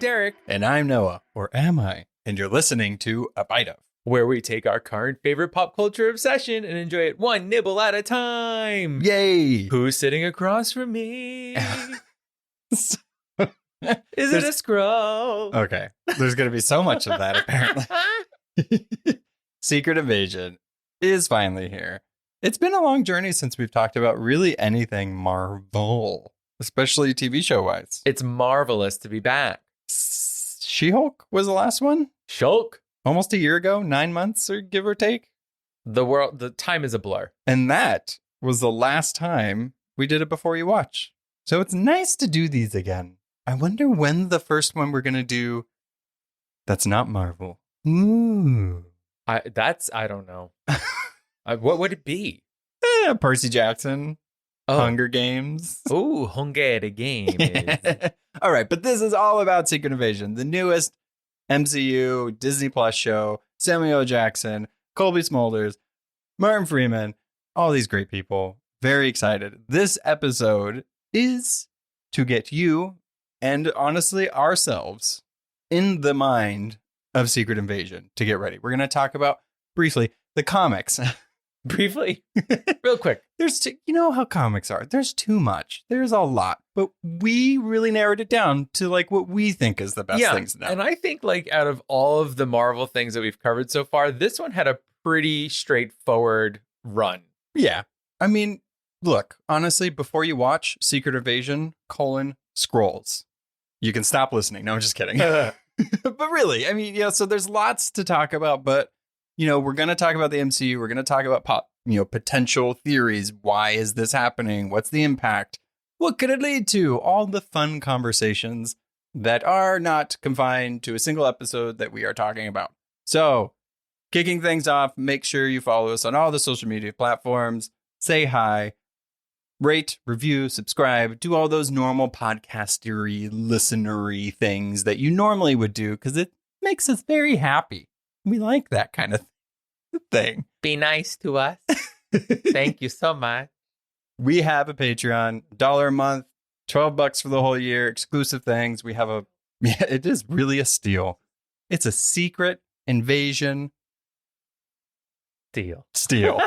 Derek. And I'm Noah, or am I? And you're listening to A Bite Of, where we take our current favorite pop culture obsession and enjoy it one nibble at a time. Yay! Who's sitting across from me? Is it a Skrull? Okay, there's going to be so much of that, apparently. Secret Invasion is finally here. It's been a long journey since we've talked about really anything Marvel, especially TV show-wise. It's marvelous to be back. She-Hulk was the last one? Shulk? Almost a year ago, 9 months, or give or take. The time is a blur. And that was the last time we did it before you watch. So it's nice to do these again. I wonder when the first one we're going to do that's not Marvel. Ooh. I don't know. What would it be? Percy Jackson. Oh. Hunger Games. Ooh, Hunger Games. All right, but this is all about Secret Invasion, the newest MCU Disney Plus show. Samuel L. Jackson, Colby Smulders, Martin Freeman, all these great people. Very excited. This episode is to get you and honestly ourselves in the mind of Secret Invasion to get ready. We're going to talk about briefly the comics. Briefly, real quick. You know how comics are. There's too much. There's a lot, but we really narrowed it down to like what we think is the best things now. And I think like out of all of the Marvel things that we've covered so far, this one had a pretty straightforward run. Yeah. I mean, look, honestly, before you watch Secret Invasion, Skrulls, you can stop listening. No, I'm just kidding. But really, I mean, yeah, so there's lots to talk about, but you know, we're going to talk about the MCU. We're going to talk about potential theories. Why is this happening? What's the impact? What could it lead to? All the fun conversations that are not confined to a single episode that we are talking about. So, kicking things off, make sure you follow us on all the social media platforms. Say hi, rate, review, subscribe, do all those normal podcastery, listenery things that you normally would do because it makes us very happy. We like that kind of thing. Be nice to us. Thank you so much. We have a Patreon, $1 a month, $12 for the whole year, exclusive things. We have it is really a steal. It's a Secret Invasion steal.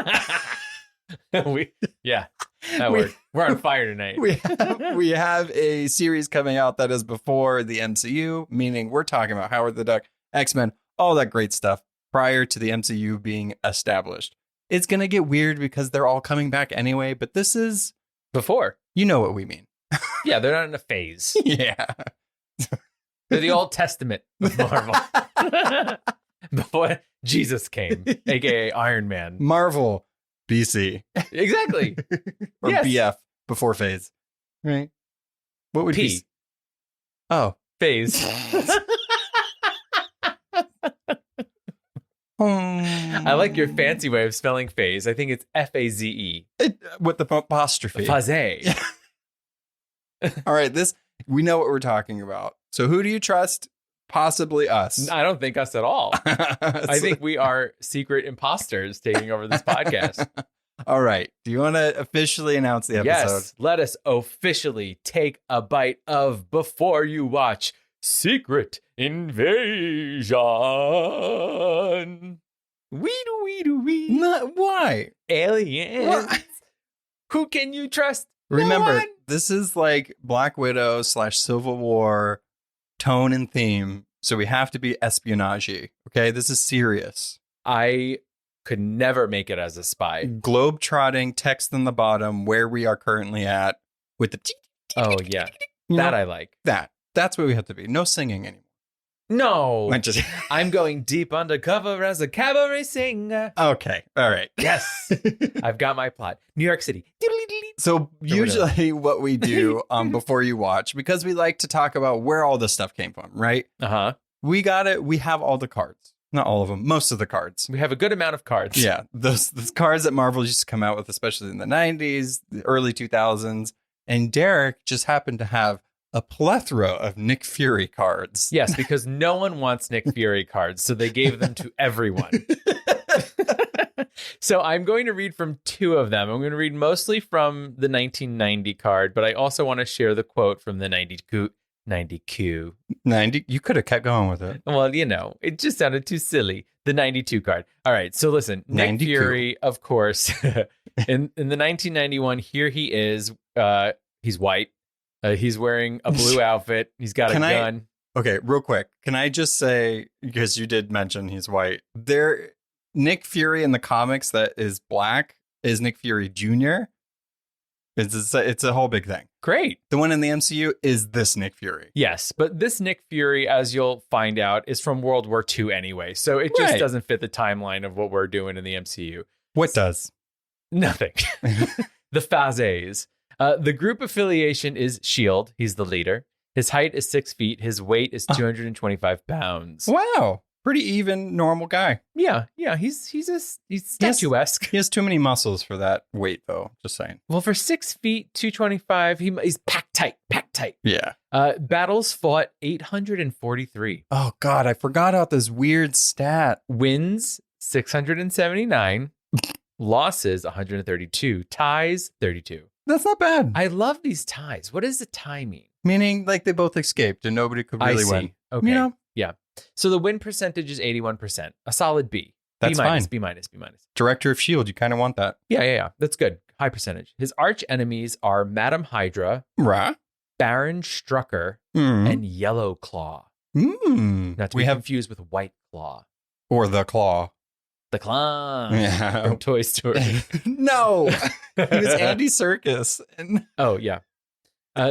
That word. We're on fire tonight. We have a series coming out that is before the MCU, meaning we're talking about Howard the Duck, X-Men, all that great stuff prior to the MCU being established. It's going to get weird because they're all coming back anyway, but this is before. You know what we mean. Yeah, they're not in a phase. Yeah. They're the Old Testament of Marvel. Before Jesus came, aka Iron Man. Marvel BC. Exactly. Or yes. BF, before phase. Right? What would P? Oh. Phase. I like your fancy way of spelling phase. I think it's F-A-Z-E. With the apostrophe. Phase. All right, we know what we're talking about. So who do you trust? Possibly us. I don't think us at all. I think we are secret imposters taking over this podcast. All right. Do you want to officially announce the episode? Yes. Let us officially take a bite of before you watch Secret Invasion. Wee. Why? Aliens. What? Who can you trust? Remember, this is like Black Widow / Civil War tone and theme. So we have to be espionage. Okay, this is serious. I could never make it as a spy. Globe-trotting, text on the bottom, where we are currently at with the... Oh, yeah. That I like. That's what we have to be. No singing anymore. No. I'm going deep undercover as a cabaret singer. Okay. All right. Yes. I've got my plot. New York City. So usually what we do before you watch, because we like to talk about where all this stuff came from, right? Uh-huh. We have all the cards. Not all of them. Most of the cards. We have a good amount of cards. Yeah. Those cards that Marvel used to come out with, especially in the 90s, the early 2000s. And Derek just happened to have a plethora of Nick Fury cards. Yes, because no one wants Nick Fury cards, so they gave them to everyone. So I'm going to read from two of them. I'm going to read mostly from the 1990 card, but I also want to share the quote from the 90Q. 90. You could have kept going with it. Well, it just sounded too silly. The 92 card. All right. So listen, Nick 92. Fury, of course, in the 1991, here he is. He's white. He's wearing a blue outfit. He's got a gun. Okay, real quick. Can I just say, because you did mention he's white, Nick Fury in the comics that is black is Nick Fury Jr. It's a whole big thing. Great. The one in the MCU is this Nick Fury. Yes, but this Nick Fury, as you'll find out, is from World War II anyway. So it just doesn't fit the timeline of what we're doing in the MCU. What does? Nothing. The Phasers. The group affiliation is S.H.I.E.L.D. He's the leader. His height is 6 feet. His weight is 225 pounds. Wow. Pretty even, normal guy. Yeah. He's statuesque. He has too many muscles for that weight, though. Just saying. Well, for 6 feet, 225, he's packed tight. Yeah. Battles fought 843. Oh, God. I forgot about this weird stat. Wins 679. Losses 132. Ties 32. That's not bad. I love these ties. What does the tie mean? Meaning, like, they both escaped and nobody could really win. Okay. Yeah. So the win percentage is 81%. A solid B. That's fine. B minus. Director of S.H.I.E.L.D., you kind of want that. Yeah. That's good. High percentage. His arch enemies are Madam Hydra, Right. Baron Strucker, and Yellow Claw. Not to be confused with White Claw. Or the Claw. The Claw. Yeah. From Toy Story. No. He was Andy Serkis. Oh, yeah.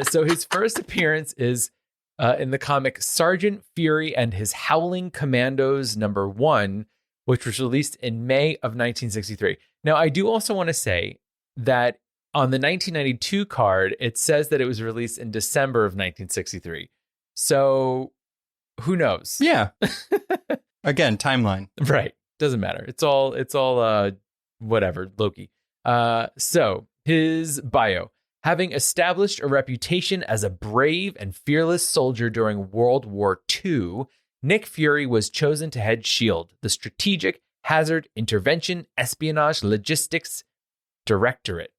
So his first appearance is in the comic Sergeant Fury and His Howling Commandos #1, which was released in May of 1963. Now, I do also want to say that on the 1992 card, it says that it was released in December of 1963. So who knows? Yeah. Again, timeline. Right. Doesn't matter. It's all whatever, Loki. So his bio. Having established a reputation as a brave and fearless soldier during World War II, Nick Fury was chosen to head S.H.I.E.L.D., the Strategic Hazard Intervention Espionage Logistics Directorate.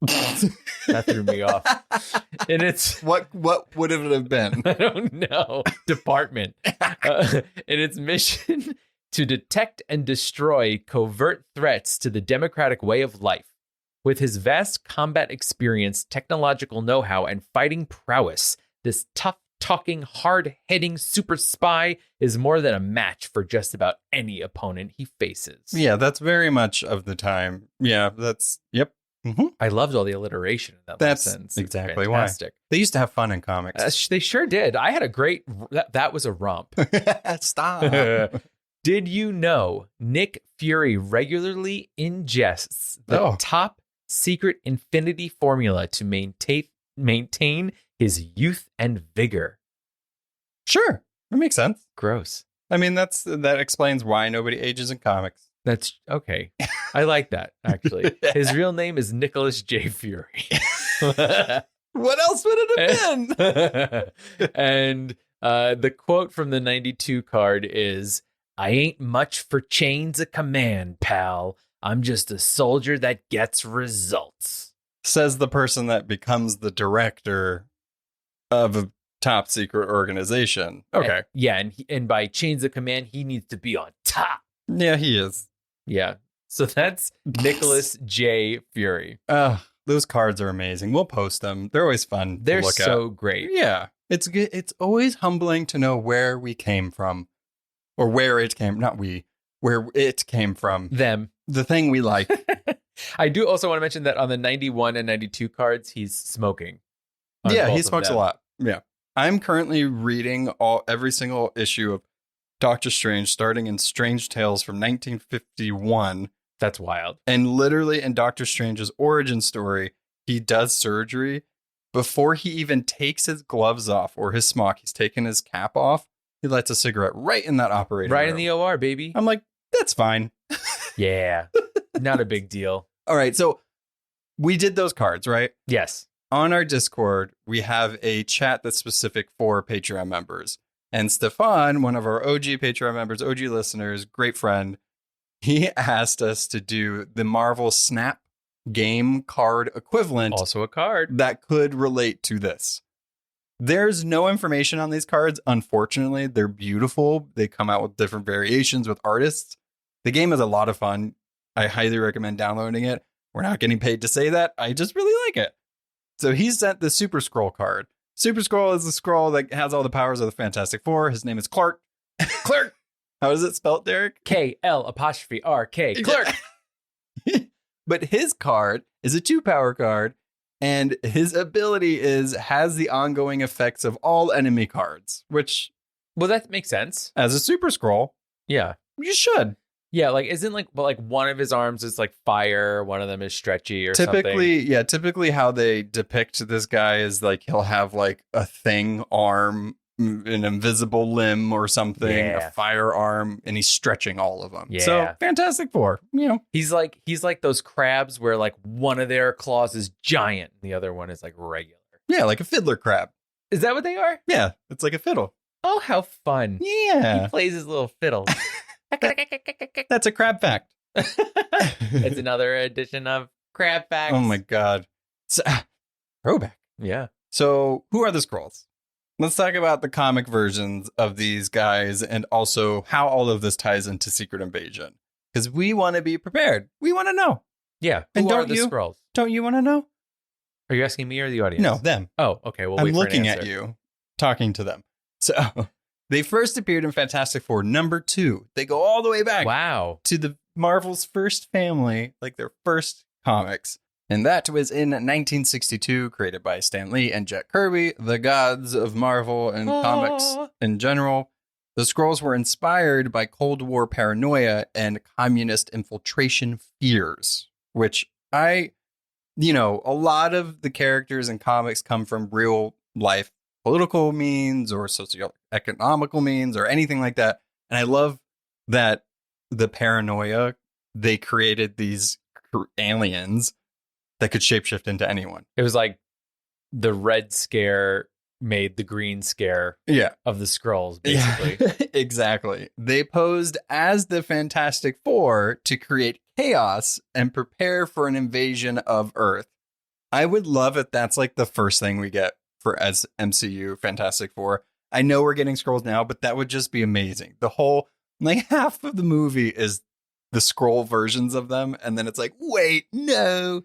That threw me off. And it's what would it have been? I don't know. Department. In its mission to detect and destroy covert threats to the democratic way of life. With his vast combat experience, technological know-how, and fighting prowess, this tough-talking, hard-hitting super spy is more than a match for just about any opponent he faces. Yeah, that's very much of the time. Yeah, yep. Mm-hmm. I loved all the alliteration in that That's sentence. exactly fantastic. Why. They used to have fun in comics. They sure did. I had a great... That was a romp. Stop. Did you know Nick Fury regularly ingests the top secret infinity formula to maintain his youth and vigor? Sure. That makes sense. Gross. I mean, that explains why nobody ages in comics. That's okay. I like that, actually. His real name is Nicholas J. Fury. What else would it have been? And the quote from the 92 card is, "I ain't much for chains of command, pal. I'm just a soldier that gets results." Says the person that becomes the director of a top secret organization. Okay. And by chains of command, he needs to be on top. Yeah, he is. Yeah. So that's Nicholas J. Fury. Those cards are amazing. We'll post them. They're always fun. They're to look so at. Great. Yeah. It's good. It's always humbling to know where we came from, or where it came. Not we. Where it came from. Them. The thing we like. I do also want to mention that on the 91 and 92 cards, he's smoking. Yeah, he smokes a lot. Yeah. I'm currently reading every single issue of Doctor Strange, starting in Strange Tales from 1951. That's wild. And literally in Doctor Strange's origin story, he does surgery. Before he even takes his gloves off or his smock, he's taking his cap off. He lights a cigarette right in that operating room. Right in the OR, baby. I'm like, that's fine. Yeah. Not a big deal. All right. So we did those cards, right? Yes. On our Discord, we have a chat that's specific for Patreon members. And Stefan, one of our OG Patreon members, OG listeners, great friend, he asked us to do the Marvel Snap game card equivalent. Also a card. That could relate to this. There's no information on these cards. Unfortunately, they're beautiful. They come out with different variations with artists. The game is a lot of fun. I highly recommend downloading it. We're not getting paid to say that. I just really like it. So he sent the Super Skrull card. Super Skrull is the Skrull that has all the powers of the Fantastic Four. His name is Clark. Clark. How is it spelled, Derek? KL''RK. Clark. But his card is a 2-power card, and his ability has the ongoing effects of all enemy cards, which, Well, that makes sense. as a Super Skrull, Yeah. you should. Yeah, like isn't like one of his arms is like fire, one of them is stretchy or something. Typically how they depict this guy is like he'll have like a thing arm, an invisible limb or something, a firearm, and he's stretching all of them. Yeah. So Fantastic Four, He's like those crabs where like one of their claws is giant and the other one is like regular. Yeah, like a fiddler crab. Is that what they are? Yeah, it's like a fiddle. Oh, how fun. Yeah. He plays his little fiddle. That's a crab fact. It's another edition of Crab Facts. Oh my God. So, throwback. Yeah. So who are the Skrulls? Let's talk about the comic versions of these guys and also how all of this ties into Secret Invasion. Because we want to be prepared. We want to know. Yeah. And Who are don't the you? Skrulls? Don't you want to know? Are you asking me or the audience? No, them. Oh, okay. Well, I'm looking at you, talking to them. So they first appeared in Fantastic Four #2. They go all the way back Wow. to the Marvel's first family, like their first comics. And that was in 1962, created by Stan Lee and Jack Kirby, the gods of Marvel and comics in general. The Skrulls were inspired by Cold War paranoia and communist infiltration fears, which a lot of the characters in comics come from real life political means or socioeconomical means or anything like that. And I love that the paranoia, they created these aliens that could shapeshift into anyone. It was like the Red Scare made the Green Scare of the Skrulls, basically. Yeah, exactly. They posed as the Fantastic Four to create chaos and prepare for an invasion of Earth. I would love if that's like the first thing we get as MCU Fantastic Four. I know we're getting Skrulls now, but that would just be amazing. The whole, like half of the movie is the Skrull versions of them. And then it's like, wait, no.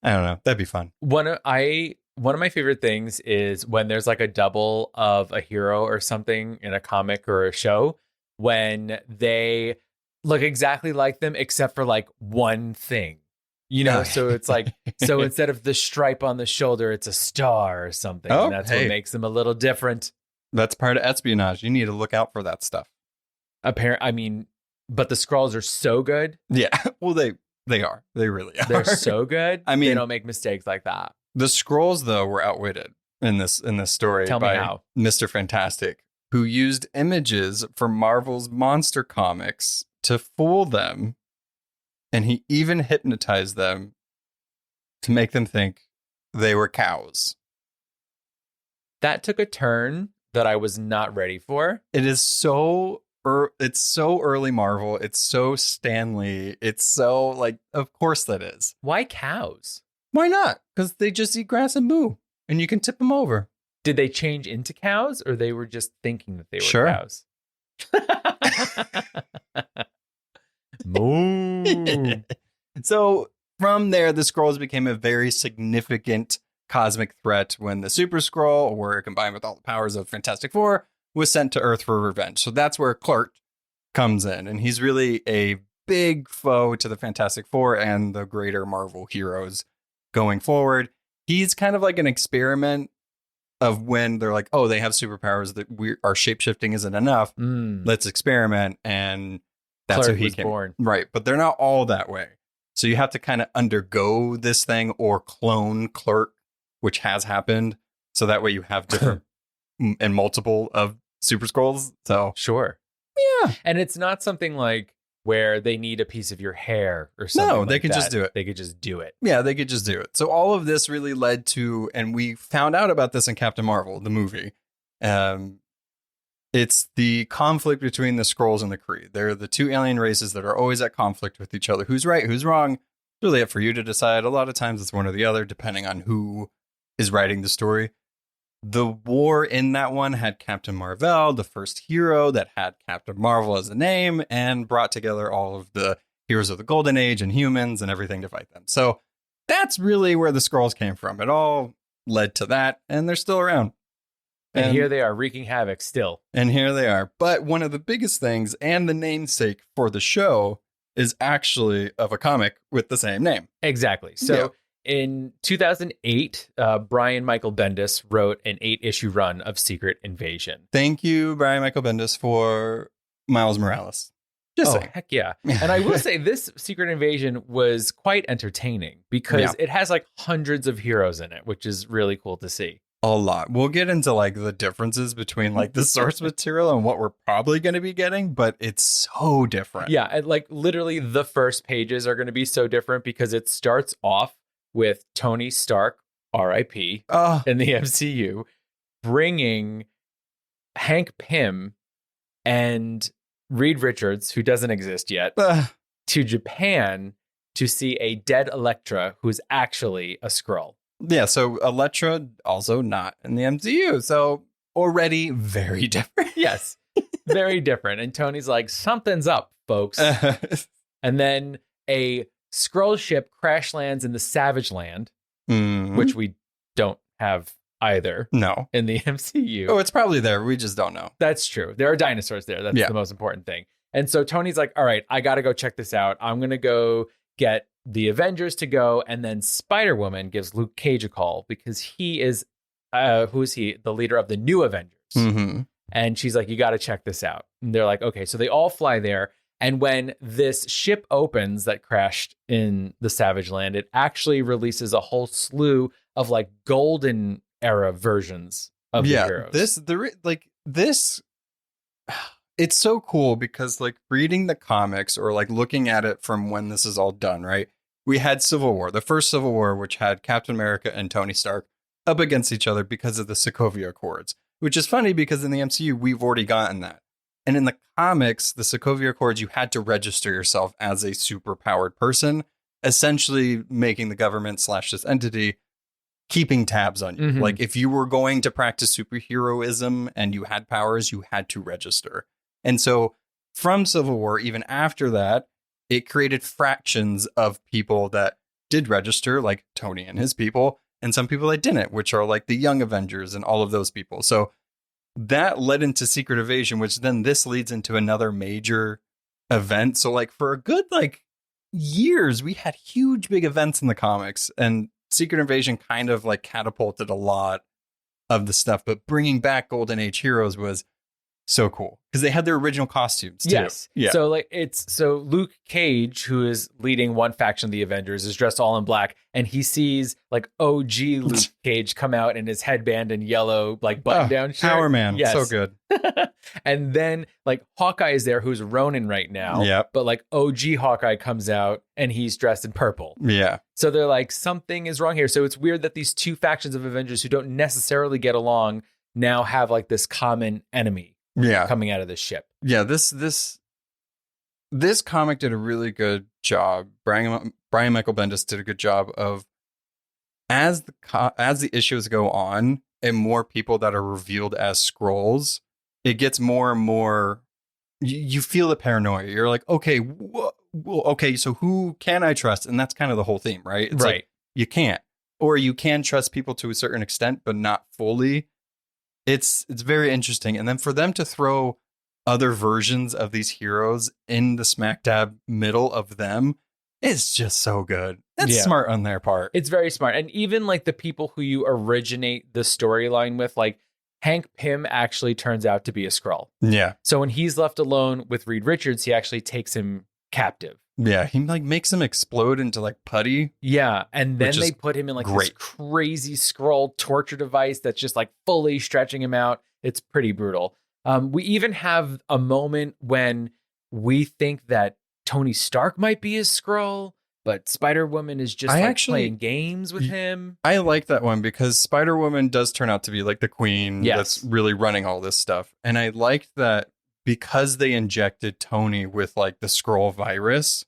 I don't know. That'd be fun. One of my favorite things is when there's like a double of a hero or something in a comic or a show, when they look exactly like them except for like one thing, so it's like, so instead of the stripe on the shoulder, it's a star or something. Oh, and that's what makes them a little different. That's part of espionage. You need to look out for that stuff. But the Skrulls are so good. Yeah. Well, they are. They really are. They're so good. I mean, they don't make mistakes like that. The Skrulls, though, were outwitted in this story by how. Mr. Fantastic, who used images from Marvel's monster comics to fool them. And he even hypnotized them to make them think they were cows. That took a turn that I was not ready for. It is it's so early Marvel. It's so Stan Lee. It's so like, of course that is. Why cows? Why not? Because they just eat grass and moo, and you can tip them over. Did they change into cows, or they were just thinking that they were cows? Moo. So from there, the Skrulls became a very significant cosmic threat when the Super Skrull, or combined with all the powers of Fantastic Four, was sent to Earth for revenge. So that's where Clark comes in, and he's really a big foe to the Fantastic Four and the greater Marvel heroes going forward. He's kind of like an experiment of when they're like, oh, they have superpowers that our shapeshifting isn't enough. Let's experiment. And that's Clark how he was came. Born. Right. But they're not all that way. So you have to kind of undergo this thing or clone Clark, which has happened. So that way you have different and multiple of Super Skrulls. So sure. Yeah. And it's not something like where they need a piece of your hair or something. No, they can just do it. They could just do it. Yeah, they could just do it. So all of this really led to, and we found out about this in Captain Marvel, the movie. It's the conflict between the Skrulls and the Kree. They're the two alien races that are always at conflict with each other. Who's right? Who's wrong? It's really up for you to decide. A lot of times it's one or the other, depending on who is writing the story. the war in that one had Captain Marvel, the first hero that had Captain Marvel as a name, and brought together all of the heroes of the Golden Age and humans and everything to fight them. So that's really where the Skrulls came from. It all led to that, and they're still around. And here they are wreaking havoc still. And here they are. But one of the biggest things and the namesake for the show is actually of a comic with the same name. Exactly. So in 2008, Brian Michael Bendis wrote an 8-issue run of Secret Invasion. Thank you, Brian Michael Bendis, for Miles Morales. Just saying. Heck yeah. And I will say this Secret Invasion was quite entertaining because it has like hundreds of heroes in it, which is really cool to see. A lot. We'll get into like the differences between like the source material and what we're probably going to be getting, but it's so different. Yeah. And like literally the first pages are going to be so different because it starts off with Tony Stark, RIP, in the MCU, bringing Hank Pym and Reed Richards, who doesn't exist yet, to Japan to see a dead Elektra who's actually a Skrull. Yeah, so Elektra also not in the MCU, so already very different. Yes, very different. And Tony's like, something's up, folks. And then a Skrull ship crash lands in the Savage Land, which we don't have either. No. In the MCU. Oh, it's probably there. We just don't know. That's true. There are dinosaurs there. That's the most important thing. And so Tony's like, all right, I got to go check this out. I'm going to go get the Avengers to go. And then Spider-Woman gives Luke Cage a call because he is, who is he? The leader of the new Avengers. Mm-hmm. And she's like, you got to check this out. And they're like, okay. So they all fly there. And when this ship opens that crashed in the Savage Land, it actually releases a whole slew of like golden era versions of the heroes. This it's so cool because like reading the comics or like looking at it from when this is all done, right? We had Civil War, the first Civil War, which had Captain America and Tony Stark up against each other because of the Sokovia Accords, which is funny because in the MCU, we've already gotten that. And in the comics, the Sokovia Accords, you had to register yourself as a super powered person, essentially making the government / this entity keeping tabs on you. Mm-hmm. Like if you were going to practice superheroism and you had powers, you had to register. And so from Civil War, even after that, it created fractions of people that did register, like Tony and his people, and some people that didn't, which are like the Young Avengers and all of those people. So that led into Secret Invasion, which then this leads into another major event. So like for a good like years, we had huge big events in the comics, and Secret Invasion kind of like catapulted a lot of the stuff. But bringing back Golden Age heroes was so cool because they had their original costumes too. Yes. Yeah. So like so Luke Cage, who is leading one faction of the Avengers, is dressed all in black, and he sees like OG Luke Cage come out in his headband and yellow like button down shirt. Power Man. Yes. So good. And then like Hawkeye is there, who's Ronin right now. Yeah. But like OG Hawkeye comes out and he's dressed in purple. Yeah. So they're like, something is wrong here. So it's weird that these two factions of Avengers who don't necessarily get along now have like this common enemy. Yeah, coming out of this ship. Yeah, this comic did a really good job. Brian Michael Bendis did a good job of as the issues go on and more people that are revealed as Skrulls, it gets more and more. You feel the paranoia. You're like, okay, okay, so who can I trust? And that's kind of the whole theme, right? It's right. Like, you can't, or you can trust people to a certain extent, but not fully. It's very interesting. And then for them to throw other versions of these heroes in the smack dab middle of them is just so good. That's smart on their part. It's very smart. And even like the people who you originate the storyline with, like Hank Pym actually turns out to be a Skrull. Yeah. So when he's left alone with Reed Richards, he actually takes him captive. Yeah, he like makes him explode into like putty. Yeah, and then they put him in like this crazy Skrull torture device that's just like fully stretching him out. It's pretty brutal. We even have a moment when we think that Tony Stark might be his Skrull, but Spider-Woman is just playing games with him. I like that one because Spider-Woman does turn out to be like the queen that's really running all this stuff. And I liked that because they injected Tony with like the Skrull virus,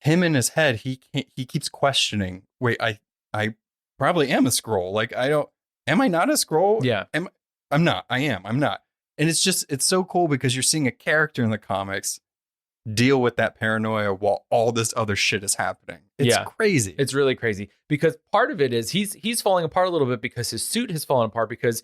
him in his head, he keeps questioning, wait, I probably am a Skrull. Like, I don't, am I not a Skrull? Yeah. I'm not. I am. I'm not. And it's so cool because you're seeing a character in the comics deal with that paranoia while all this other shit is happening. It's crazy. It's really crazy because part of it is he's falling apart a little bit because his suit has fallen apart because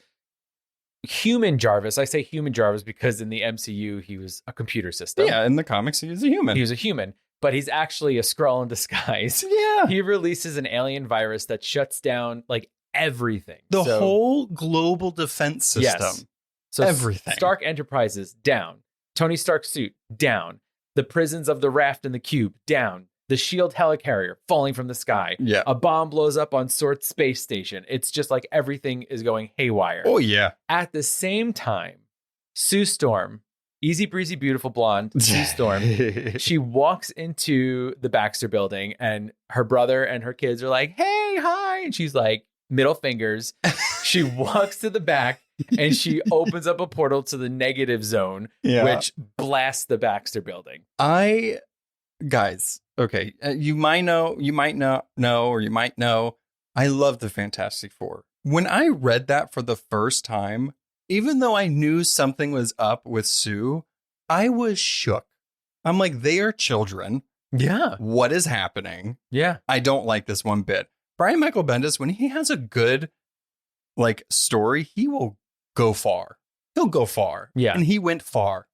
human Jarvis, I say human Jarvis because in the MCU he was a computer system. Yeah, in the comics he was a human. He was a human, but he's actually a Skrull in disguise. Yeah. He releases an alien virus that shuts down like everything. The whole global defense system. Yes. So everything. Stark Enterprises down. Tony Stark's suit down. The prisons of the Raft and the Cube down. The SHIELD helicarrier falling from the sky. Yeah. A bomb blows up on Sword's space station. It's just like everything is going haywire. Oh, yeah. At the same time, Sue Storm, easy breezy, beautiful blonde, Sue Storm, she walks into the Baxter building and her brother and her kids are like, hey, hi. And she's like, middle fingers. She walks to the back and she opens up a portal to the negative zone, which blasts the Baxter building. Guys, okay, you might not know, or you might know, I love the Fantastic Four. When I read that for the first time, even though I knew something was up with Sue, I was shook. I'm like, they are children. Yeah. What is happening? Yeah. I don't like this one bit. Brian Michael Bendis, when he has a good story, he will go far. He'll go far. Yeah. And he went far.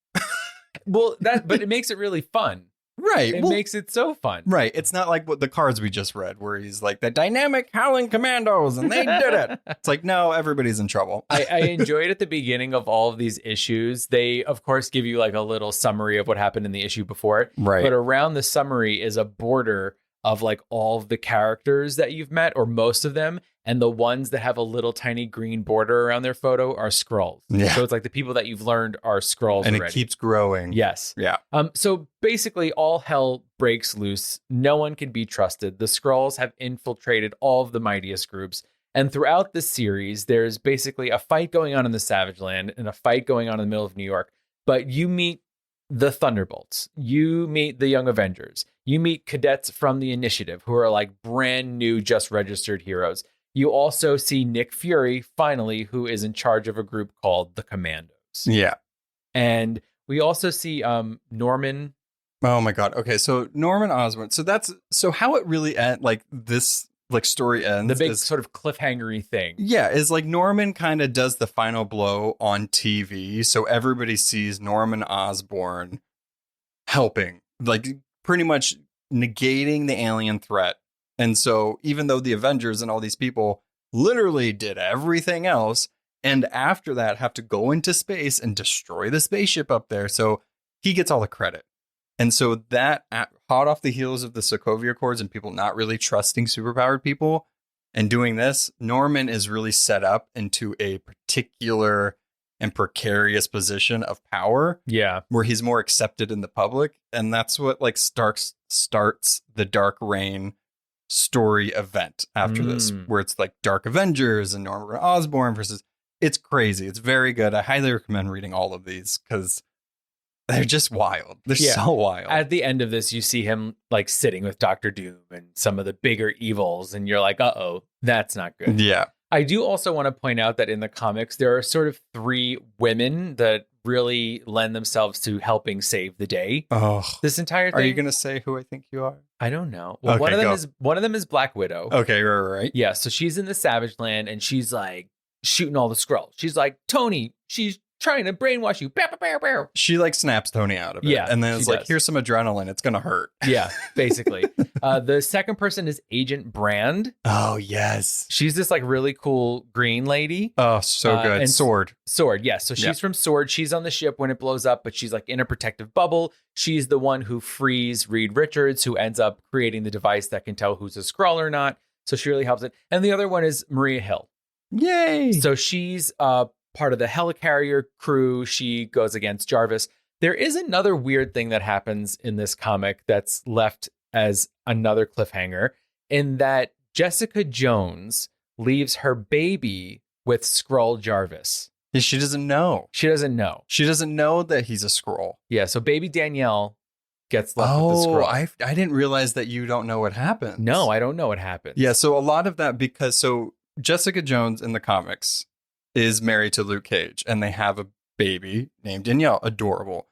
Well, but it makes it really fun. Right. It makes it so fun. Right. It's not like what the cards we just read where he's like the dynamic howling commandos and they did it. It's like, no, everybody's in trouble. I enjoyed at the beginning of all of these issues. They, of course, give you like a little summary of what happened in the issue before it. Right. But around the summary is a border of like all of the characters that you've met, or most of them. And the ones that have a little tiny green border around their photo are Skrulls. Yeah. So it's like the people that you've learned are Skrulls and already. It keeps growing. Yes. Yeah. So basically all hell breaks loose. No one can be trusted. The Skrulls have infiltrated all of the mightiest groups. And throughout the series, there's basically a fight going on in the Savage Land and a fight going on in the middle of New York. But you meet the Thunderbolts. You meet the Young Avengers. You meet cadets from the Initiative who are like brand new, just registered heroes. You also see Nick Fury, finally, who is in charge of a group called the Commandos. Yeah. And we also see Norman. Oh my God. Okay. So Norman Osborn. So how it really this story ends. The big sort of cliffhangery thing. Yeah. Is like Norman kind of does the final blow on TV. So everybody sees Norman Osborn helping, like pretty much negating the alien threat. And so even though the Avengers and all these people literally did everything else, and after that have to go into space and destroy the spaceship up there, so he gets all the credit. And so that hot off the heels of the Sokovia Accords and people not really trusting superpowered people and doing this, Norman is really set up into a particular and precarious position of power. Yeah. Where he's more accepted in the public. And that's what starts the Dark Reign story event after this, where it's like Dark Avengers and Norman Osborn versus. It's crazy. It's very good. I highly recommend reading all of these because they're just wild. They're so wild. At the end of this, you see him like sitting with Dr. Doom and some of the bigger evils, and you're like, uh-oh, that's not good. Yeah. I do also want to point out that in the comics, there are sort of 3 women that really lend themselves to helping save the day. Oh, this entire thing. Are you going to say who I think you are? I don't know. Well, okay, one of them is Black Widow. Okay, right. Yeah, so she's in the Savage Land and she's like shooting all the Skrulls. She's like, Tony, she's trying to brainwash you. Bow, bow, bow, bow. She like snaps Tony out of it. Yeah, and then it's like, here's some adrenaline. It's going to hurt. Yeah, basically. The second person is Agent Brand. Oh, yes. She's this like really cool green lady. Oh, so good. And Sword, yes. So she's from Sword. She's on the ship when it blows up, but she's like in a protective bubble. She's the one who frees Reed Richards, who ends up creating the device that can tell who's a Skrull or not. So she really helps it. And the other one is Maria Hill. Yay. So she's part of the helicarrier crew. She goes against Jarvis. There is another weird thing that happens in this comic that's left as another cliffhanger, in that Jessica Jones leaves her baby with Skrull Jarvis. She doesn't know. She doesn't know. She doesn't know that he's a Skrull. Yeah, so baby Danielle gets left with the Skrull. I didn't realize that you don't know what happened. No, I don't know what happened. Yeah, so a lot of that, because Jessica Jones in the comics is married to Luke Cage, and they have a baby named Danielle. Adorable.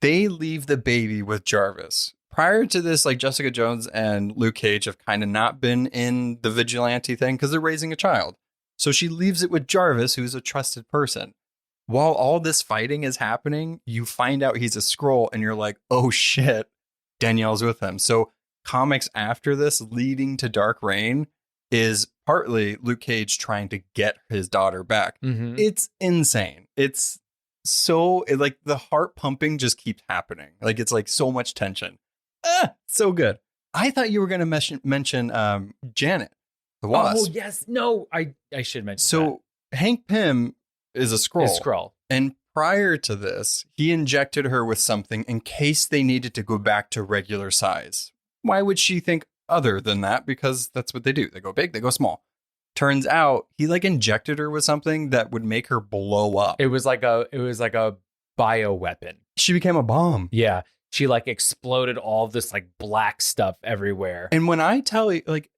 They leave the baby with Jarvis. Prior to this, like, Jessica Jones and Luke Cage have kind of not been in the vigilante thing because they're raising a child. So she leaves it with Jarvis, who's a trusted person. While all this fighting is happening, you find out he's a Skrull, and you're like, oh shit, Danielle's with him. So comics after this leading to Dark Reign is partly Luke Cage trying to get his daughter back. Mm-hmm. It's insane. It's so, like, the heart pumping just keeps happening. Like, it's like so much tension. So good. I thought you were going to mention Janet, the Wasp. Oh, yes. No, I should mention So Hank Pym is a Skrull. that. Skrull. And prior to this, he injected her with something in case they needed to go back to regular size. Why would she think other than that? Because that's what they do. They go big, they go small. Turns out he like injected her with something that would make her blow up. It was like a bio weapon. She became a bomb. Yeah. She like exploded all of this like black stuff everywhere. And when I tell you, like,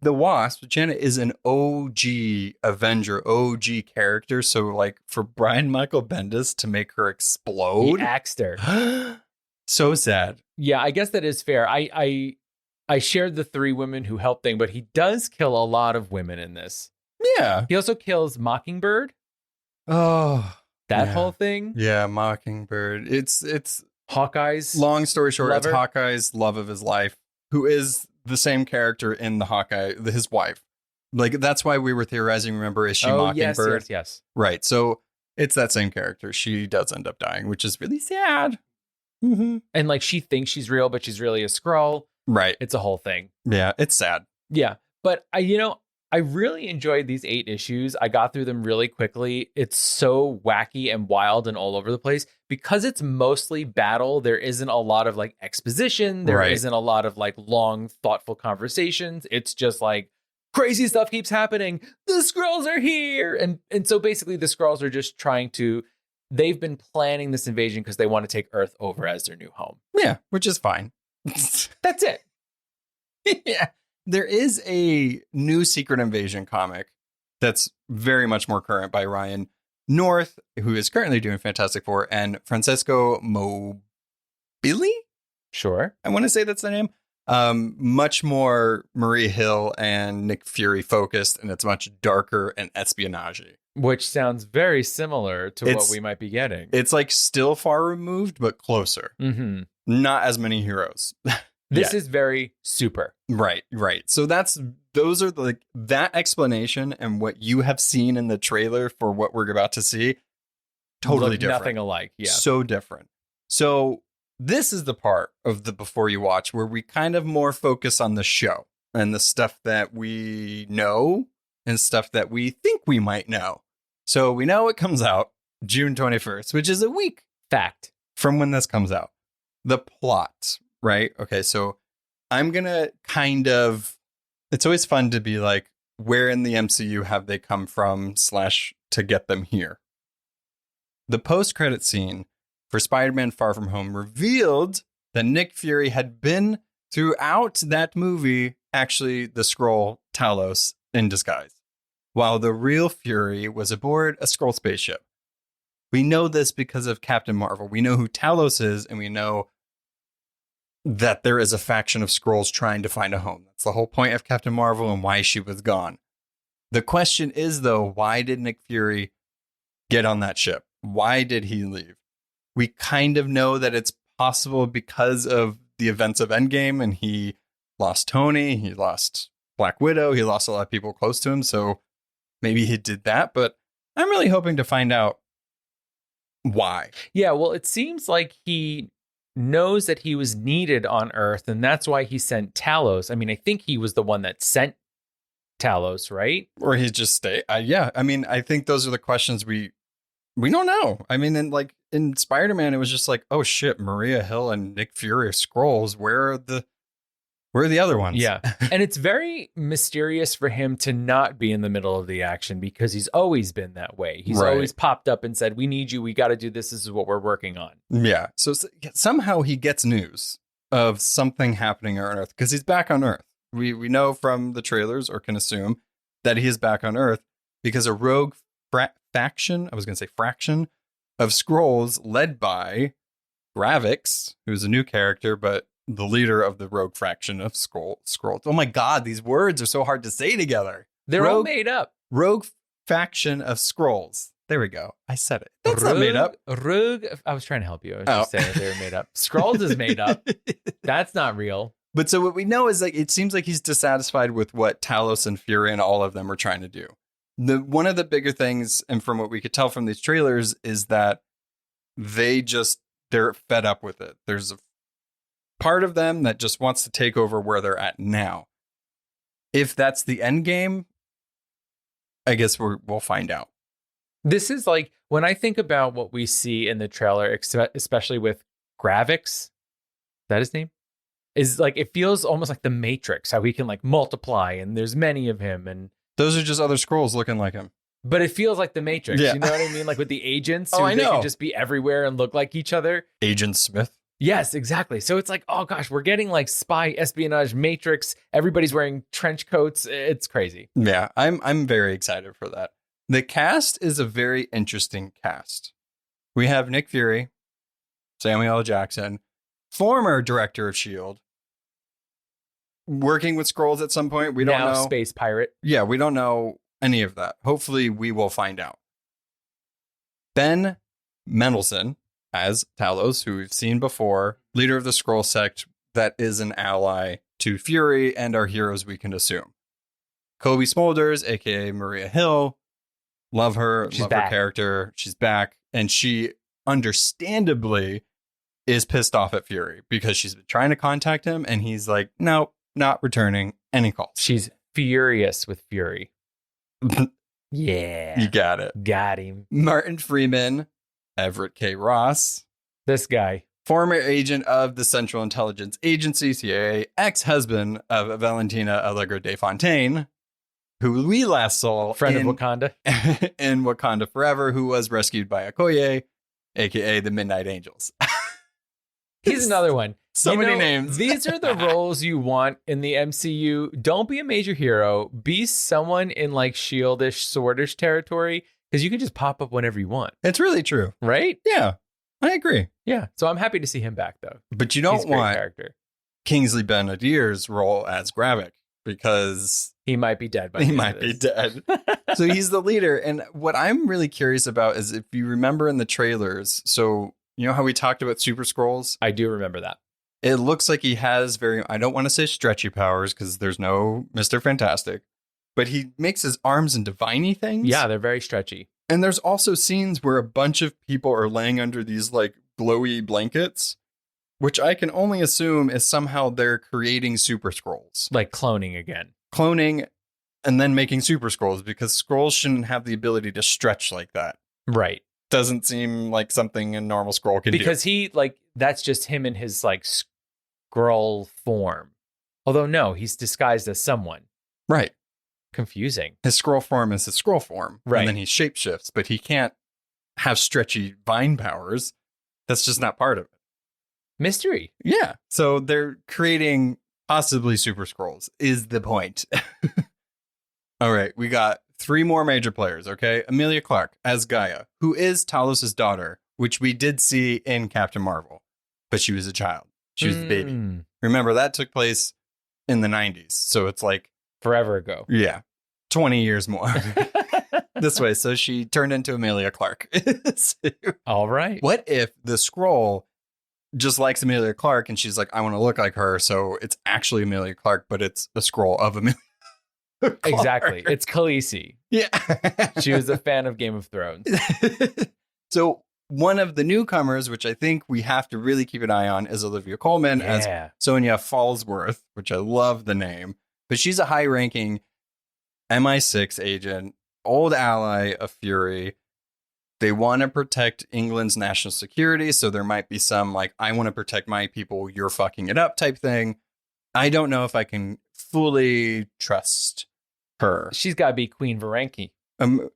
the Wasp, Janet is an OG Avenger, OG character. So, like, for Brian Michael Bendis to make her explode, He axed her. so sad. Yeah, I guess that is fair. I shared the 3 women who helped thing, but he does kill a lot of women in this. Yeah. He also kills Mockingbird. Oh, That yeah. whole thing. Yeah, Mockingbird. It's Hawkeye's. long story short, lover. it's Hawkeye's love of his life, who is the same character in the Hawkeye, his wife. Like, that's why we were theorizing. Remember, is she Mockingbird? Yes. Right. So it's that same character. She does end up dying, which is really sad. Mm-hmm. And like she thinks she's real, but she's really a Skrull. Right. It's a whole thing. Yeah, it's sad. Yeah. But I really enjoyed these 8 issues. I got through them really quickly. It's so wacky and wild and all over the place. Because it's mostly battle, there isn't a lot of like exposition. There Right. isn't a lot of like long, thoughtful conversations. It's just like crazy stuff keeps happening. The Skrulls are here. And so basically the Skrulls are just they've been planning this invasion because they want to take Earth over as their new home. Yeah, which is fine. That's it. Yeah. There is a new Secret Invasion comic that's very much more current by Ryan North, who is currently doing Fantastic Four, and Francesco Mobili. Sure. I want to say that's the name. Much more Maria Hill and Nick Fury focused, and it's much darker and espionage. Which sounds very similar to what It's- we might be getting. It's like still far removed, but closer. Mm-hmm. Not as many heroes. This is very super. Right. So those are like that explanation and what you have seen in the trailer for what we're about to see. Totally Look different. Nothing alike. Yeah. So different. So this is the part of the Before You Watch where we kind of more focus on the show and the stuff that we know and stuff that we think we might know. So we know it comes out June 21st, which is a week Fact. from when this comes out. The plot, right? Okay, so I'm going to it's always fun to be like, where in the MCU have they come from / to get them here? The post-credit scene for Spider-Man Far From Home revealed that Nick Fury had been throughout that movie actually the Skrull Talos in disguise, while the real Fury was aboard a Skrull spaceship. We know this because of Captain Marvel. We know who Talos is, and we know that there is a faction of Skrulls trying to find a home. That's the whole point of Captain Marvel and why she was gone. The question is, though, why did Nick Fury get on that ship? Why did he leave? We kind of know that it's possible because of the events of Endgame, and he lost Tony, he lost Black Widow, he lost a lot of people close to him, so maybe he did that, but I'm really hoping to find out why. Yeah, well, it seems like he knows that he was needed on Earth, and that's why he sent Talos. I mean, I think he was the one that sent Talos, right? Or he just stay. Yeah, I mean, I think those are the questions we don't know. I mean, in Spider-Man, it was just like, oh shit, Maria Hill and Nick Fury are Skrulls. Where are the other ones? Yeah. And it's very mysterious for him to not be in the middle of the action because he's always been that way. He's Right. always popped up and said, we need you. We got to do this. This is what we're working on. Yeah. So somehow he gets news of something happening on Earth because he's back on Earth. We know from the trailers, or can assume, that he is back on Earth because a rogue faction, I was going to say fraction, of Skrulls led by Gravix, who's a new character, but the leader of the rogue fraction of Skrulls. Oh my God, these words are so hard to say together. They're all made up. Rogue faction of Skrulls. There we go. I said it. That's not made up. Rogue. I was trying to help you. I was just saying they were made up. Skrulls is made up. That's not real. But so what we know is like it seems like he's dissatisfied with what Talos and Fury and all of them are trying to do. One of the bigger things, and from what we could tell from these trailers, is that they're fed up with it. There's a part of them that just wants to take over where they're at now. If that's the end game, I guess we'll find out. This is like when I think about what we see in the trailer, especially with Gravix, is that his name? Is like it feels almost like the Matrix, how he can like multiply and there's many of him, and those are just other Skrulls looking like him. But it feels like the Matrix. Yeah. You know what I mean? Like with the agents, I they know. can just be everywhere and look like each other. Agent Smith. Yes, exactly. So it's like, oh gosh, we're getting like spy espionage Matrix. Everybody's wearing trench coats. It's crazy. Yeah, I'm very excited for that. The cast is a very interesting cast. We have Nick Fury, Samuel L. Jackson, former director of S.H.I.E.L.D., working with Skrulls at some point. We don't know. Space pirate. Yeah, we don't know any of that. Hopefully, we will find out. Ben Mendelsohn as Talos, who we've seen before, leader of the Skrull sect that is an ally to Fury and our heroes, we can assume. Kobe Smulders, aka Maria Hill. Love her. She's love back. her character. She's back. And she understandably is pissed off at Fury because she's been trying to contact him and he's like, nope, not returning any calls. She's furious with Fury. Yeah. You got it. Got him. Martin Freeman, Everett K. Ross, This guy. former agent of the Central Intelligence Agency, CIA, ex-husband of Valentina Allegra de Fontaine, who we last saw Friend of Wakanda. in Wakanda Forever, who was rescued by Okoye, aka the Midnight Angels. He's another one. So You many know, names. These are the roles you want in the MCU. Don't be a major hero. Be someone in like Shield-ish, Swordish territory, because you can just pop up whenever you want, It's really true. right? Yeah, I agree. Yeah. So I'm happy to see him back, though. But you He's don't a great want character. Kingsley Ben-Adir's role as Gravik because He might be dead by the he end might of be this. dead. So he's the leader. And what I'm really curious about is if you remember in the trailers, so you know how we talked about Super Skrulls? I do remember that. It looks like he has I don't want to say stretchy powers because there's no Mr. Fantastic, but he makes his arms into viney things. Yeah, they're very stretchy. And there's also scenes where a bunch of people are laying under these like glowy blankets, which I can only assume is somehow they're creating Super Skrulls. Like cloning again. Cloning and then making Super Skrulls because Skrulls shouldn't have the ability to stretch like that. Right. Doesn't seem like something a normal Skrull can do. Because he, like, that's just him in his, like, Skrull form. Although, no, he's disguised as someone. Right. Confusing. His Skrull form is his Skrull form. Right. And then he shapeshifts, but he can't have stretchy vine powers. That's just not part of it. Mystery. Yeah. So they're creating possibly Super Skrulls is the point. All right. We got 3 more major players. Okay. Emilia Clarke as Gaia, who is Talos' daughter, which we did see in Captain Marvel, but she was a child. She was the baby. Remember, that took place in the 90s. So it's like Forever ago. yeah, 20 years more this way. So she turned into Emilia Clarke. So All right. what if the Skrull just likes Emilia Clarke and she's like, I want to look like her. So it's actually Emilia Clarke, but it's a Skrull of Emilia Clarke. Exactly. It's Khaleesi. Yeah. She was a fan of Game of Thrones. So one of the newcomers, which I think we have to really keep an eye on, is Olivia Colman as Yeah. Sonia Fallsworth, which I love the name. But she's a high-ranking MI6 agent, old ally of Fury. They want to protect England's national security, so there might be some, like, I want to protect my people, you're fucking it up type thing. I don't know if I can fully trust her. She's got to be Queen Varanki.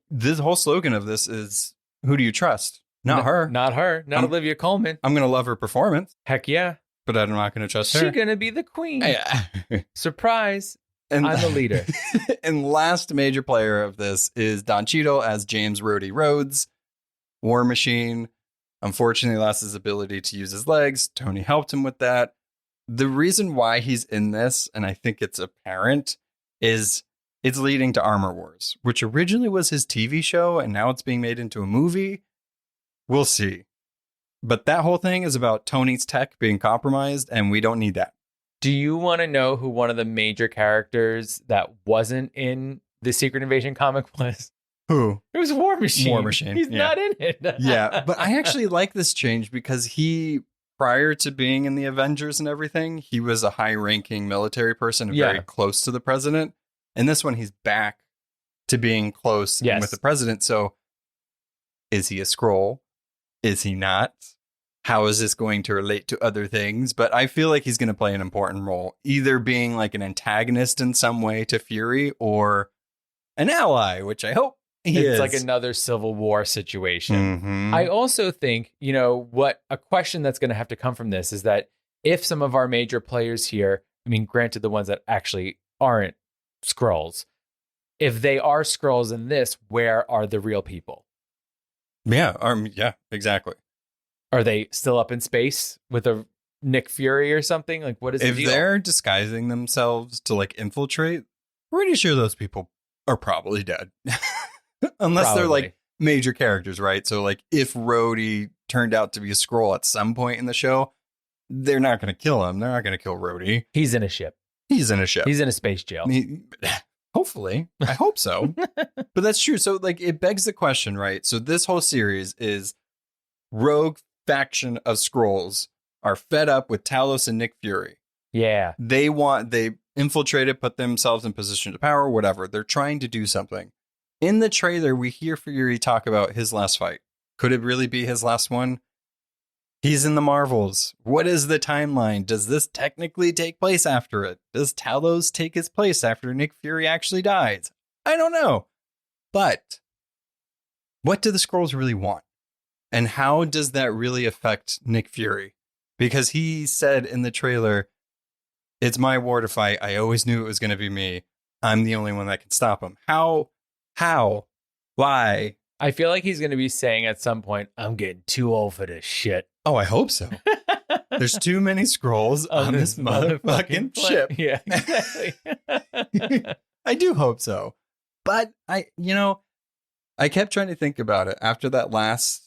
This whole slogan of this is, who do you trust? Not her. Not her. Not Olivia Colman. I'm going to love her performance, Heck yeah. but I'm not going to trust her. She's going to be the queen. Yeah. Surprise. And I'm the leader. and last major player of this is Don Cheadle as James Rhodey Rhodes, War Machine. Unfortunately, lost his ability to use his legs. Tony helped him with that. The reason why he's in this, and I think it's apparent, is it's leading to Armor Wars, which originally was his TV show, and now it's being made into a movie. We'll see. But that whole thing is about Tony's tech being compromised, and we don't need that. Do you want to know who one of the major characters that wasn't in the Secret Invasion comic was? Who? It was War Machine. War Machine. He's not in it. Yeah, but I actually like this change because he, prior to being in the Avengers and everything, he was a high-ranking military person, very close to the president. And this one, he's back to being close with the president. So is he a Skrull? Is he not? How is this going to relate to other things? But I feel like he's going to play an important role, either being like an antagonist in some way to Fury or an ally, which I hope he is. It's like another Civil War situation. Mm-hmm. I also think, what a question that's going to have to come from this is that if some of our major players here, I mean, granted the ones that actually aren't Skrulls, if they are Skrulls in this, where are the real people? Yeah, exactly. Are they still up in space with a Nick Fury or something? Like, what is the deal? If they're disguising themselves to like infiltrate, pretty sure those people are probably dead. Unless they're like major characters, right? So like if Rhodey turned out to be a Skrull at some point in the show, they're not going to kill him. They're not going to kill Rhodey. He's in a ship. He's in a ship. He's in a space jail. Hopefully. I hope so. But that's true. So like it begs the question, right? So this whole series is rogue faction of Skrulls are fed up with Talos and Nick Fury. Yeah. They infiltrated, put themselves in position to power, whatever. They're trying to do something. In the trailer, we hear Fury talk about his last fight. Could it really be his last one? He's in the Marvels. What is the timeline? Does this technically take place after it? Does Talos take his place after Nick Fury actually dies? I don't know. But what do the Skrulls really want? And how does that really affect Nick Fury? Because he said in the trailer, it's my war to fight. I always knew it was going to be me. I'm the only one that can stop him. How? Why? I feel like he's going to be saying at some point, I'm getting too old for this shit. Oh, I hope so. There's too many Skrulls on this motherfucking ship. Yeah, exactly. I do hope so. But I kept trying to think about it after that last,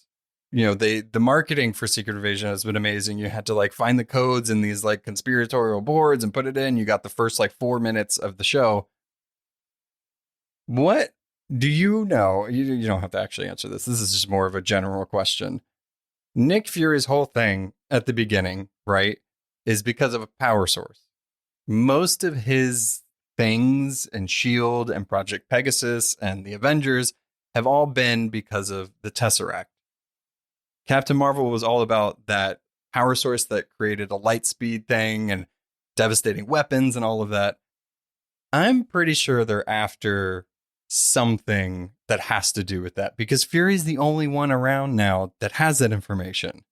the marketing for Secret Invasion has been amazing. You had to like find the codes in these like conspiratorial boards and put it in. You got the first like 4 minutes of the show. What do you know? You don't have to actually answer this. This is just more of a general question. Nick Fury's whole thing at the beginning, right, is because of a power source. Most of his things and S.H.I.E.L.D. and Project Pegasus and the Avengers have all been because of the Tesseract. Captain Marvel was all about that power source that created a light speed thing and devastating weapons and all of that. I'm pretty sure they're after something that has to do with that because Fury's the only one around now that has that information.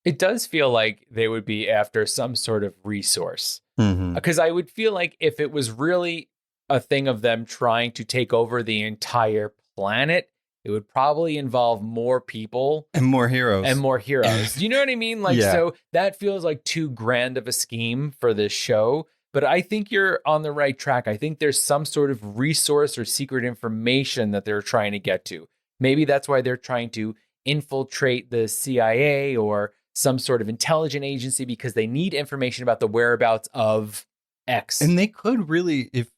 It does feel like they would be after some sort of resource. Mm-hmm. Because I would feel like if it was really a thing of them trying to take over the entire planet, it would probably involve more people and more heroes. Do you know what I mean? Like, So that feels like too grand of a scheme for this show. But I think you're on the right track. I think there's some sort of resource or secret information that they're trying to get to. Maybe that's why they're trying to infiltrate the CIA or some sort of intelligence agency because they need information about the whereabouts of X. And they could really, if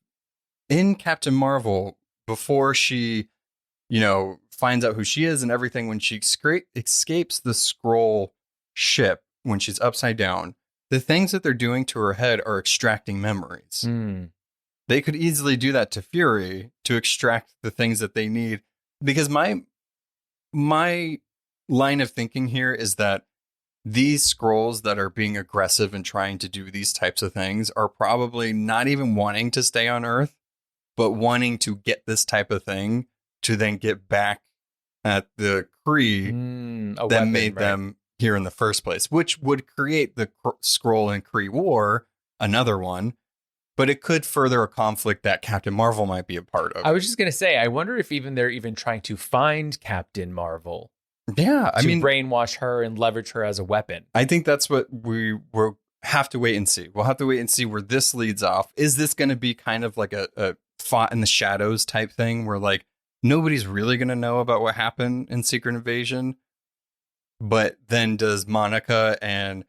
in Captain Marvel, before she, finds out who she is and everything, when she escapes the Skrull ship, when she's upside down, the things that they're doing to her head are extracting memories. They could easily do that to Fury to extract the things that they need. Because my line of thinking here is that these Skrulls that are being aggressive and trying to do these types of things are probably not even wanting to stay on Earth, but wanting to get this type of thing to then get back at the Kree that made them here in the first place, which would create the Skrull and Kree War, another one. but it could further a conflict that Captain Marvel might be a part of. I was just going to say, I wonder if they're even trying to find Captain Marvel. Yeah, I mean, brainwash her and leverage her as a weapon. I think that's what we'll have to wait and see. We'll have to wait and see where this leads off. Is this going to be kind of like a fought in the shadows type thing where like nobody's really going to know about what happened in Secret Invasion? But then does Monica and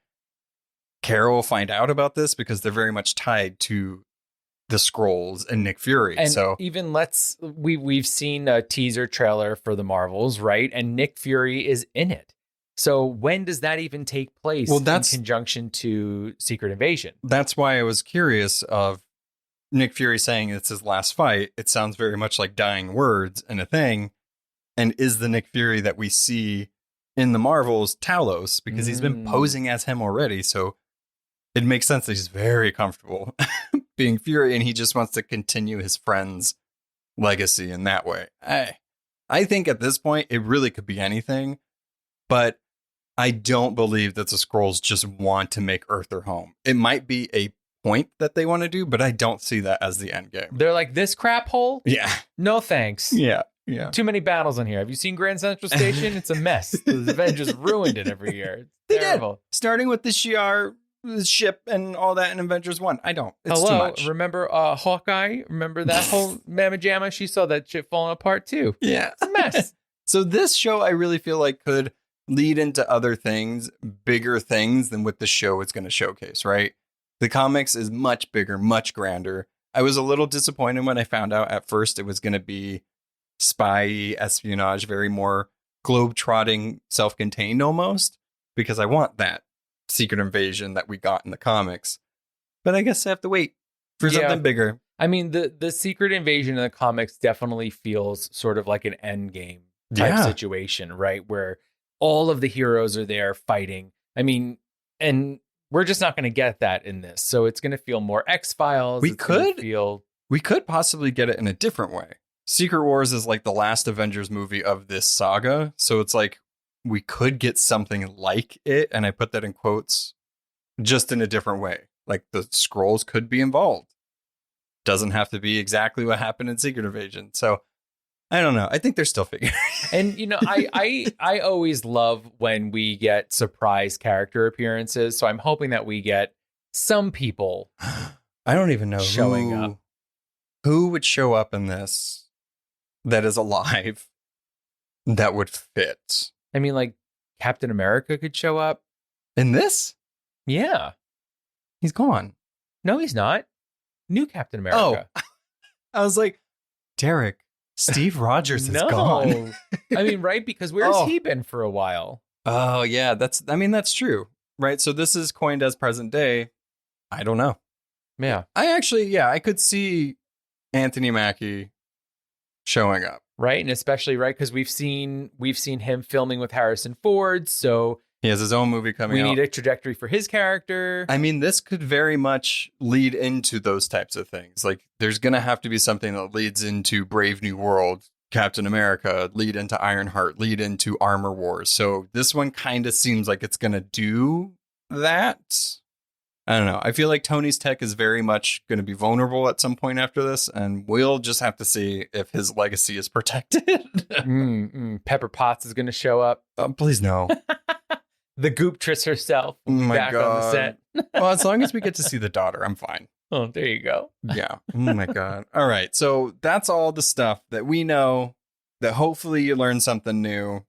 Carol find out about this because they're very much tied to the Skrulls and Nick Fury? And so even we've seen a teaser trailer for the Marvels, right? And Nick Fury is in it. So when does that even take place in conjunction to Secret Invasion? That's why I was curious of Nick Fury saying it's his last fight. It sounds very much like dying words and a thing. And is the Nick Fury that we see in the Marvels Talos? Because he's been posing as him already. So it makes sense that he's very comfortable being Fury and he just wants to continue his friend's legacy in that way. I think at this point, it really could be anything. But I don't believe that the Skrulls just want to make Earth their home. It might be a point that they want to do, but I don't see that as the end game. They're like, this crap hole? Yeah. No thanks. Yeah. Too many battles in here. Have you seen Grand Central Station? It's a mess. The Avengers ruined it every year. It's terrible. Did. Starting with the Shi'ar ship and all that in Avengers 1. I don't. It's too much. Remember Hawkeye? Remember that whole mamma jamma? She saw that shit falling apart too. Yeah. It's a mess. So this show, I really feel like could lead into other things, bigger things than what the show is going to showcase, right? The comics is much bigger, much grander. I was a little disappointed when I found out at first it was going to be spy espionage, very more globe-trotting, self-contained almost, because I want that Secret Invasion that we got in the comics. But I guess I have to wait for something bigger. I mean, the Secret Invasion in the comics definitely feels sort of like an end game type situation, right? Where all of the heroes are there fighting. I mean, and we're just not going to get that in this. So it's going to feel more X-Files. We could possibly get it in a different way. Secret Wars is like the last Avengers movie of this saga. So it's like we could get something like it. And I put that in quotes, just in a different way. Like the Skrulls could be involved. Doesn't have to be exactly what happened in Secret Invasion. So I don't know. I think they're still figuring. And, you know, I always love when we get surprise character appearances. So I'm hoping that we get some people. I don't even know showing up. Who would show up in this that is alive that would fit? I mean, like Captain America could show up in this. Yeah. He's gone. No, he's not. New Captain America. Oh, I was like, Derek. Steve Rogers is gone. I mean, right? Because where's he been for a while? Oh, yeah. That's true. Right. So this is coined as present day. I don't know. Yeah. I could see Anthony Mackie showing up. Right. And especially, right, because we've seen him filming with Harrison Ford. So he has his own movie coming out. We need a trajectory for his character. I mean, this could very much lead into those types of things. Like, there's going to have to be something that leads into Brave New World, Captain America, lead into Ironheart, lead into Armor Wars. So this one kind of seems like it's going to do that. I don't know. I feel like Tony's tech is very much going to be vulnerable at some point after this, and we'll just have to see if his legacy is protected. Pepper Potts is going to show up. Please no. The Gooptress herself back on the set. Well, as long as we get to see the daughter, I'm fine. Oh, there you go. Yeah. Oh my God. All right. So that's all the stuff that we know, that hopefully you learn something new.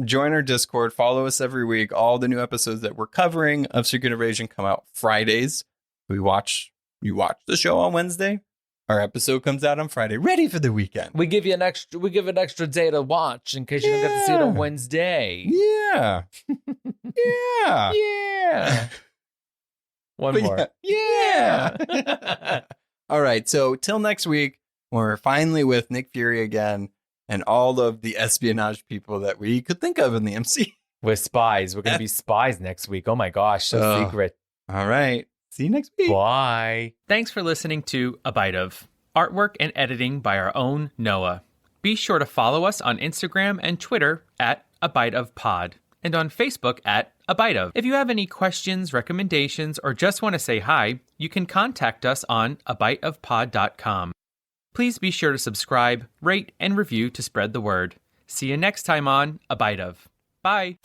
Join our Discord. Follow us every week. All the new episodes that we're covering of Secret Invasion come out Fridays. You watch the show on Wednesday. Our episode comes out on Friday, ready for the weekend. We give an extra day to watch in case you don't get to see it on Wednesday. Yeah. Yeah. Yeah. One more. Yeah. All right. So till next week, we're finally with Nick Fury again and all of the espionage people that we could think of in the MC. We're spies. We're going to be spies next week. Oh my gosh. So secret. All right. See you next week. Bye. Thanks for listening to A Bite of. Artwork and editing by our own Noah. Be sure to follow us on Instagram and Twitter at A Bite of Pod, and on Facebook at A Bite Of. If you have any questions, recommendations, or just want to say hi, you can contact us on abiteofpod.com. Please be sure to subscribe, rate, and review to spread the word. See you next time on A Bite Of. Bye!